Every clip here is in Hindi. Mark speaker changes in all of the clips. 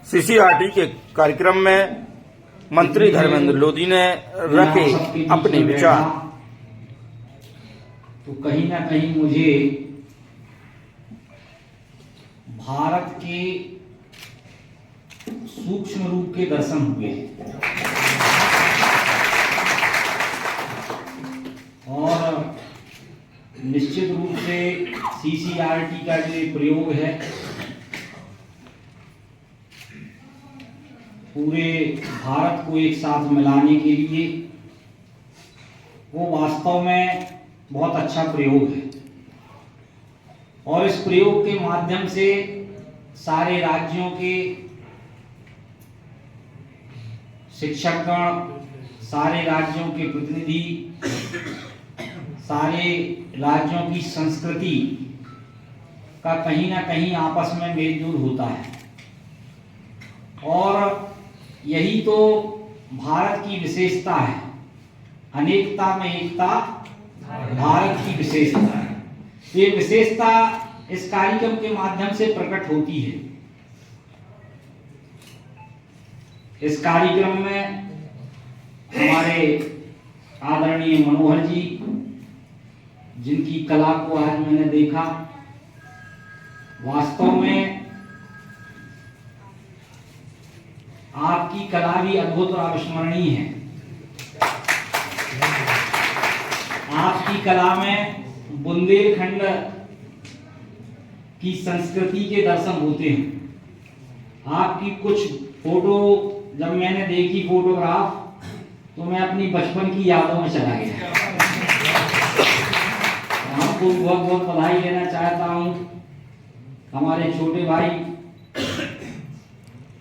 Speaker 1: सीसीआरटी के कार्यक्रम में मंत्री धर्मेंद्र लोधी ने रखे अपने विचार।
Speaker 2: तो कहीं ना कहीं मुझे भारत के सूक्ष्म रूप के दर्शन हुए और निश्चित रूप से सीसीआरटी का जो प्रयोग है पूरे भारत को एक साथ मिलाने के लिए वो वास्तव में बहुत अच्छा प्रयोग है और इस प्रयोग के माध्यम से सारे राज्यों के शिक्षकगण, सारे राज्यों के प्रतिनिधि, सारे राज्यों की संस्कृति का कहीं ना कहीं आपस में मेलजोल होता है और यही तो भारत की विशेषता है। अनेकता में एकता भारत की विशेषता है। ये विशेषता इस कार्यक्रम के माध्यम से प्रकट होती है। इस कार्यक्रम में हमारे आदरणीय मनोहर जी, जिनकी कला को आज मैंने देखा, वास्तव में आपकी कला भी अद्भुत और अविस्मरणीय है। आपकी कला में बुंदेलखंड की संस्कृति के दर्शन होते हैं। आपकी कुछ फोटो जब मैंने देखी फोटोग्राफ तो मैं अपनी बचपन की यादों में चला गया। आपको बहुत बहुत बधाई देना चाहता हूं। हमारे छोटे भाई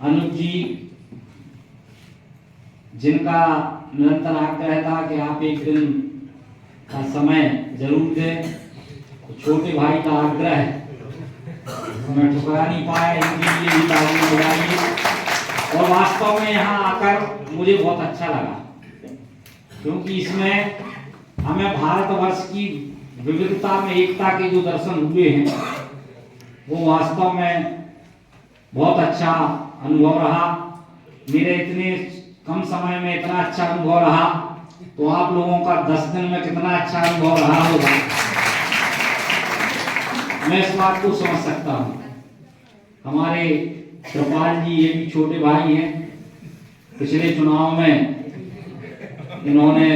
Speaker 2: अनुज जी, जिनका निरंतर आग्रह था कि आप एक दिन का समय जरूर दें, तो छोटे भाई का आग्रह है मैं ठुकरा नहीं पाया, इनके लिए भी तालियां बजाइए। और वास्तव में यहाँ आकर मुझे बहुत अच्छा लगा, क्योंकि इसमें हमें भारतवर्ष की विविधता में एकता के जो दर्शन हुए हैं वो वास्तव में बहुत अच्छा अनुभव रहा। मेरे इतने कम समय में इतना अच्छा अनुभव रहा तो आप लोगों का 10 दिन में कितना अच्छा अनुभव रहा होगा, मैं इस बात को समझ सकता हूँ। हमारे कृपाल जी, ये भी छोटे भाई हैं। पिछले चुनाव में इन्होंने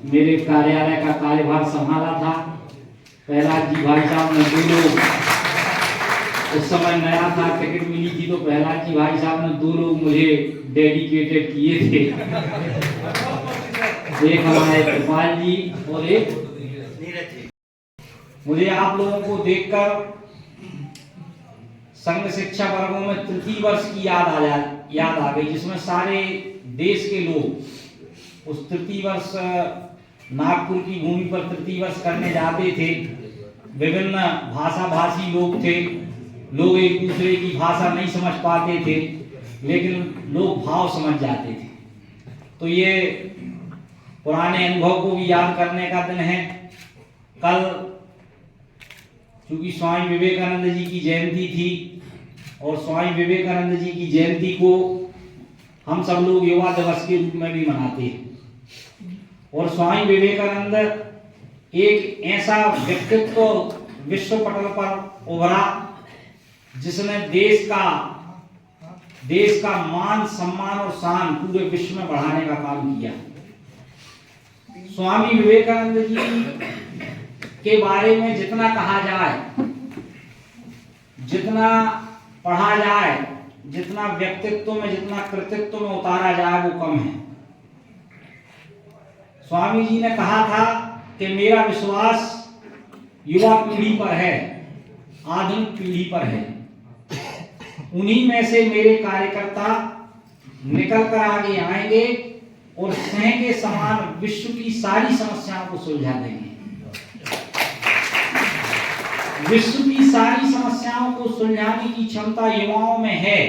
Speaker 2: मेरे कार्यालय का कार्यभार संभाला था। प्रहलाद जी भाई साहब ने 2 लोग, उस समय नया था, टिकट मिली थी तो प्रहलाद जी भाई साहब ने 2 लोग मुझे डेडिकेटेड किए थे। एक हमारे कृपाल जी और एक मुझे। आप लोगों को देखकर संघ शिक्षा वर्गों में तृतीय वर्ष की याद आ गई, जिसमें सारे देश के लोग उस तृतीय वर्ष नागपुर की भूमि पर तृतीय वर्ष करने जाते थे। विभिन्न भाषा भाषी लोग थे, लोग एक दूसरे की भाषा नहीं समझ पाते थे, लेकिन लोग भाव समझ जाते थे। तो ये पुराने अनुभव को भी याद करने का दिन है। कल चूंकि स्वामी विवेकानंद जी की जयंती थी और स्वामी विवेकानंद जी की जयंती को हम सब लोग युवा दिवस के रूप में भी मनाते हैं। और स्वामी विवेकानंद एक ऐसा व्यक्तित्व विश्व पटल पर उभरा जिसने देश का मान, सम्मान और शान पूरे विश्व में बढ़ाने का काम किया। स्वामी विवेकानंद जी के बारे में जितना कहा जाए, जितना पढ़ा जाए, जितना व्यक्तित्व में, जितना कृतित्व में उतारा जाए वो कम है। स्वामी जी ने कहा था कि मेरा विश्वास युवा पीढ़ी पर है, आधुनिक पीढ़ी पर है। उन्हीं में से मेरे कार्यकर्ता निकल कर आगे आएंगे और स्नेह के समान विश्व की सारी समस्याओं को सुलझा देंगे। विश्व की सारी समस्याओं को सुलझाने की क्षमता युवाओं में है,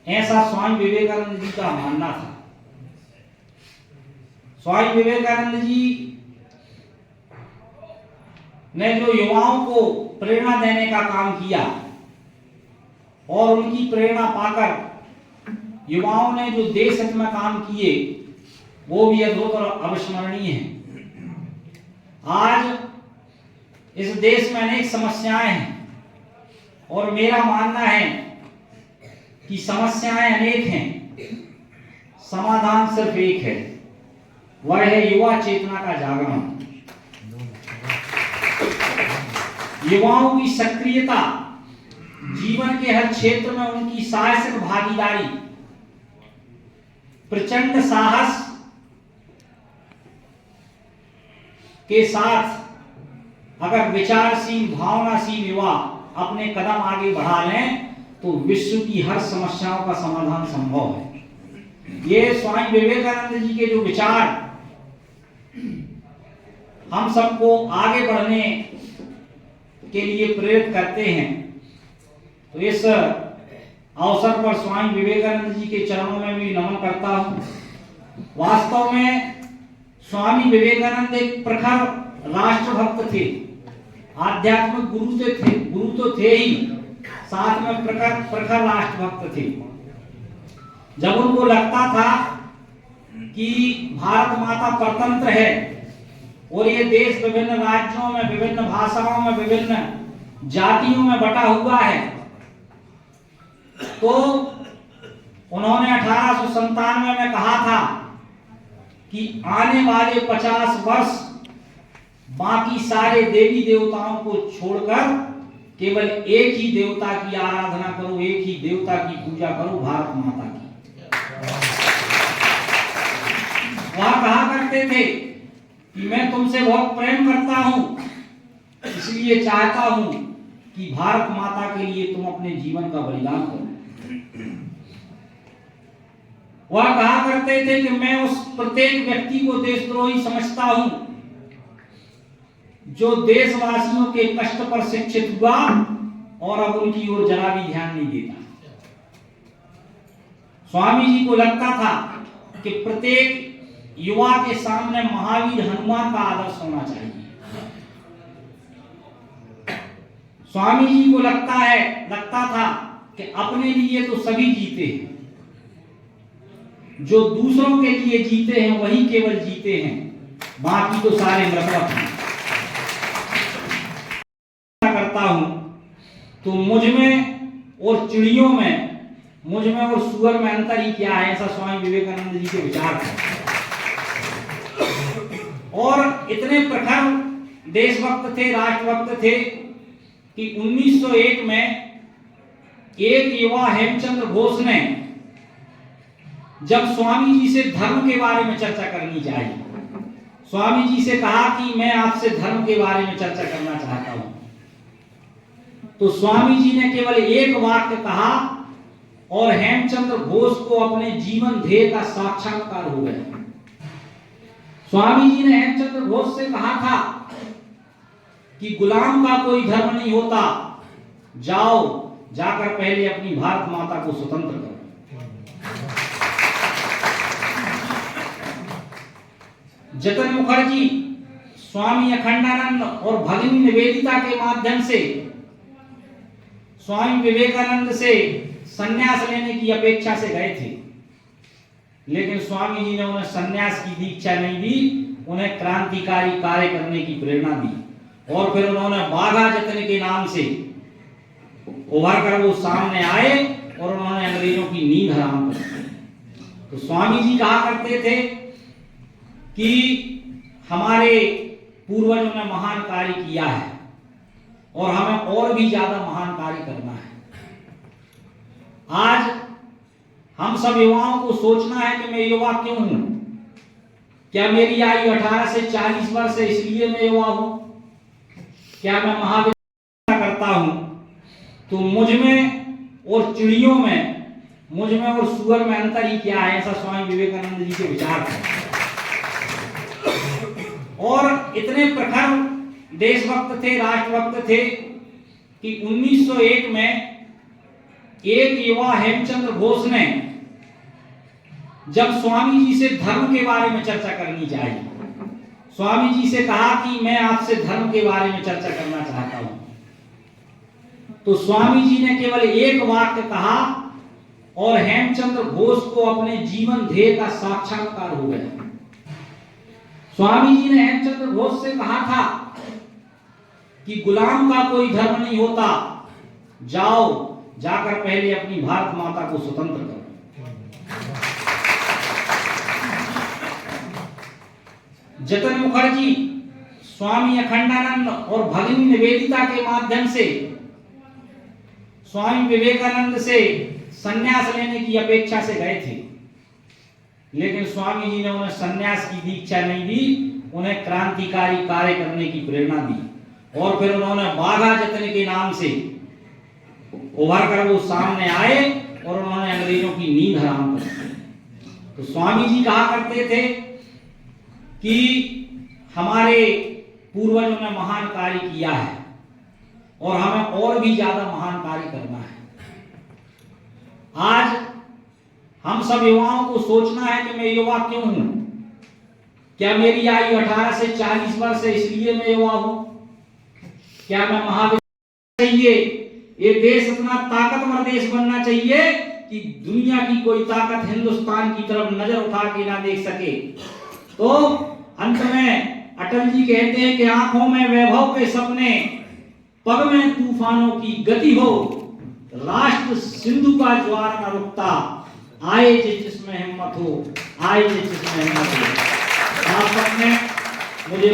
Speaker 2: ऐसा स्वामी विवेकानंद जी का मानना था। स्वामी विवेकानंद जी ने जो युवाओं को प्रेरणा देने का काम किया और उनकी प्रेरणा पाकर युवाओं ने जो देश हित में काम किए वो भी अद्भुत और अविस्मरणीय है। आज इस देश में अनेक समस्याएं हैं और मेरा मानना है कि समस्याएं अनेक हैं, समाधान सिर्फ एक है, वह है युवा चेतना का जागरण। युवाओं की सक्रियता, जीवन के हर क्षेत्र में उनकी साहसिक भागीदारी, प्रचंड साहस के साथ अगर विचारशील भावनाशील युवा अपने कदम आगे बढ़ा लें तो विश्व की हर समस्याओं का समाधान संभव है। ये स्वामी विवेकानंद जी के जो विचार हम सबको आगे बढ़ने के लिए प्रेरित करते हैं, तो इस अवसर पर स्वामी विवेकानंद जी के चरणों में भी नमन करता हूं। वास्तव में स्वामी विवेकानंद एक प्रखर राष्ट्रभक्त थे, आध्यात्मिक गुरु तो थे ही, साथ में प्रखर राष्ट्रभक्त थे। जब उनको लगता था कि भारत माता परतंत्र है और ये देश विभिन्न राज्यों में, विभिन्न भाषाओं में, विभिन्न जातियों में बटा हुआ है, तो उन्होंने 1897 में कहा था कि आने वाले 50 वर्ष बाकी सारे देवी देवताओं को छोड़कर केवल एक ही देवता की आराधना करो, एक ही देवता की पूजा करो, भारत माता की। वह कहा करते थे कि मैं तुमसे बहुत प्रेम करता हूं, इसलिए चाहता हूं कि भारत माता के लिए तुम अपने जीवन का बलिदान करो। वह कहा करते थे कि मैं उस प्रत्येक व्यक्ति को देशद्रोही समझता हूं जो देशवासियों के कष्ट पर शिक्षित हुआ और अब उनकी ओर जरा भी ध्यान नहीं देता। स्वामी जी को लगता था कि प्रत्येक युवा के सामने महावीर हनुमान का आदर्श होना चाहिए। स्वामी जी को लगता था कि अपने लिए तो सभी जीते हैं, जो दूसरों के लिए जीते हैं वही केवल जीते हैं, बाकी तो सारे मृतक हैं। करता हूं तो मुझ में और चिड़ियों में, मुझ में और सुअर में अंतर ही क्या है, ऐसा स्वामी विवेकानंद जी के विचार थे। और इतने प्रखर देशभक्त थे, राष्ट्रभक्त थे कि 1901 में एक युवा हेमचंद्र घोष ने जब स्वामी जी से धर्म के बारे में चर्चा करनी चाहिए, स्वामी जी से कहा कि मैं आपसे धर्म के बारे में चर्चा करना चाहता हूं, तो स्वामी जी ने केवल एक वाक्य कहा और हेमचंद्र घोष को अपने जीवन ध्येय का साक्षात्कार हो गया। स्वामी जी ने हेमचंद्र घोष से कहा था कि गुलाम का कोई धर्म नहीं होता, जाओ जाकर पहले अपनी भारत माता को स्वतंत्र करो। जतन मुखर्जी स्वामी अखंडानंद और भगिनी निवेदिता के माध्यम से स्वामी विवेकानंद से संन्यास लेने की अपेक्षा से गए थे, लेकिन स्वामी जी ने उन्हें संन्यास की दीक्षा नहीं दी, उन्हें क्रांतिकारी कार्य करने की प्रेरणा दी और फिर उन्होंने बाघा जतन के नाम से उभर कर वो सामने आए और उन्होंने अंग्रेजों की नींद हराम कर दी। तो स्वामी जी कहा करते थे कि हमारे पूर्वजों ने महान कार्य किया है और हमें और भी ज्यादा महान कार्य करना है। आज हम सब युवाओं को सोचना है कि मैं युवा क्यों हूं? क्या मेरी आयु 18 से 40 वर्ष है इसलिए मैं युवा हूं? क्या मैं महाविद्यालय करता हूं तो मुझ में और चिड़ियों में, मुझ में और सुअर में अंतर ही क्या है, ऐसा स्वामी विवेकानंद जी के विचार थे। और इतने प्रखर देशभक्त थे, राष्ट्रभक्त थे कि 1901 में एक युवा हेमचंद्र घोष ने जब स्वामी जी से धर्म के बारे में चर्चा करनी चाहिए स्वामी जी से कहा कि मैं आपसे धर्म के बारे में चर्चा करना चाहता हूं। तो स्वामी जी ने केवल एक वाक्य कहा और हेमचंद्र घोष को अपने जीवन ध्येय का साक्षात्कार हो गया। स्वामी जी ने हेमचंद्र घोष से कहा था कि गुलाम का कोई धर्म नहीं होता, जाओ जाकर पहले अपनी भारत माता को स्वतंत्र करो। जतन मुखर्जी स्वामी अखंडानंद और भगिनी निवेदिता के माध्यम से स्वामी विवेकानंद से संन्यास लेने की अपेक्षा से गए थे, लेकिन स्वामी जी ने उन्हें संन्यास की दीक्षा नहीं दी, उन्हें क्रांतिकारी कार्य करने की प्रेरणा दी। और फिर उन्होंने बाघा जतन के नाम से उभर कर वो सामने आए और उन्होंने अंग्रेजों की नींद हराम कर दी। तो स्वामी जी कहा करते थे कि हमारे पूर्वजों ने महान कार्य किया है और हमें और भी ज्यादा महान कार्य करना है। आज हम सब युवाओं को सोचना है कि मैं युवा क्यों हूं? क्या मेरी आयु 18 से 40 वर्ष है इसलिए मैं युवा हूं? क्या मैं महाविद्यालय चाहिए? ये देश इतना ताकतवर देश बनना चाहिए कि दुनिया की कोई ताकत हिंदुस्तान की तरफ नजर उठा के ना देख सके। तो अंत में अटल जी कहते हैं कि आंखों में वैभव के सपने, पग में तूफानों की गति हो, राष्ट्र सिंधु का ज्वार न रुकता, आए जिसमें हिम्मत हो, आए जिसमें हिम्मत हो। आप सबने मुझे